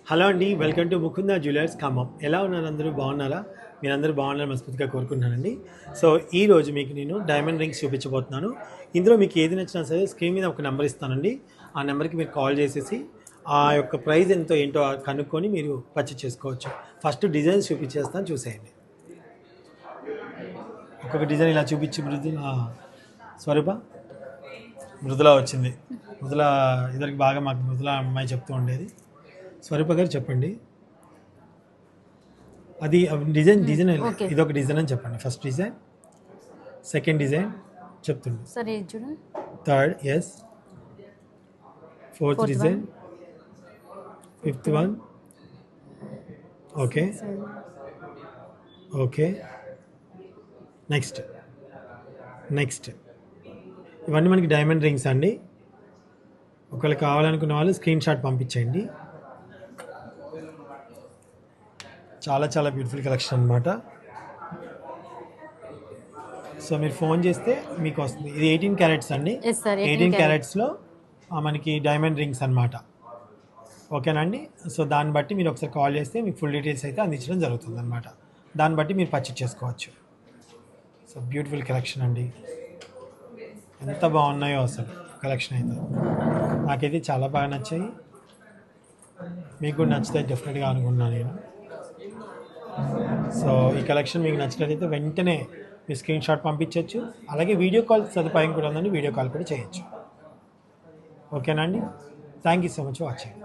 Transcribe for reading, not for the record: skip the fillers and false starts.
Hello అండి, welcome to Mukunda jewellers Khammam. ఎలా ఉన్నారు? అందరూ బాగున్నారా? మీరందరూ బాగున్నారు మనస్ఫూర్తిగా కోరుకుంటున్నానండి. సో ఈరోజు మీకు నేను డైమండ్ రింగ్స్ చూపించబోతున్నాను. ఇందులో మీకు ఏది నచ్చినా సరే స్క్రీన్ మీద ఒక నెంబర్ ఇస్తానండి. ఆ నెంబర్కి మీరు కాల్ చేసేసి ఆ యొక్క ప్రైస్ ఎంతో ఏంటో కనుక్కొని మీరు పర్చేస్ చేసుకోవచ్చు. ఫస్ట్ డిజైన్స్ చూపించేస్తాను, చూసేయండి. ఒక్కొక్క డిజైన్ ఇలా చూపించి స్వరూప మృదుల వచ్చింది. మృదుల ఇద్దరికి బాగా మాకు మృదుల అమ్మాయి చెప్తూ ఉండేది. స్వరూప గారు చెప్పండి. అది డిజైన్ ఇది ఒక డిజైన్ అని చెప్పండి. ఫస్ట్ డిజైన్, సెకండ్ డిజైన్ చెప్తుండే, సరే చూడండి. Third, yes, fourth design, fifth one, okay okay, next next. ఇవన్నీ మనకి డైమండ్ రింగ్స్ అండి. ఒకవేళ కావాలనుకున్న వాళ్ళు స్క్రీన్ షాట్ పంపించండి. చాలా చాలా బ్యూటిఫుల్ కలెక్షన్ అనమాట. సో మీరు ఫోన్ చేస్తే మీకు వస్తుంది. ఇది 18 క్యారెట్స్ అండి. 18 క్యారెట్స్లో మనకి డైమండ్ రింగ్స్ అనమాట. ఓకేనా అండి? సో దాన్ని బట్టి మీరు ఒకసారి కాల్ చేస్తే మీకు ఫుల్ డీటెయిల్స్ అయితే అందించడం జరుగుతుంది అనమాట. దాన్ని బట్టి మీరు పర్చేస్ చేసుకోవచ్చు. సో బ్యూటిఫుల్ కలెక్షన్ అండి. ఎంత బాగున్నాయో అసలు కలెక్షన్ అయితే. నాకైతే చాలా బాగా నచ్చాయి. మీకు కూడా నచ్చుతాయి డెఫినెట్గా అనుకున్నాను నేను. సో ఈ కలెక్షన్ మీకు నచ్చినట్లయితే వెంటనే మీ స్క్రీన్ షాట్ పంపించవచ్చు. అలాగే వీడియో కాల్ సదుపాయం కూడా ఉందండి. వీడియో కాల్ కూడా చేయొచ్చు. ఓకేనా అండి? Thank you so much for watching.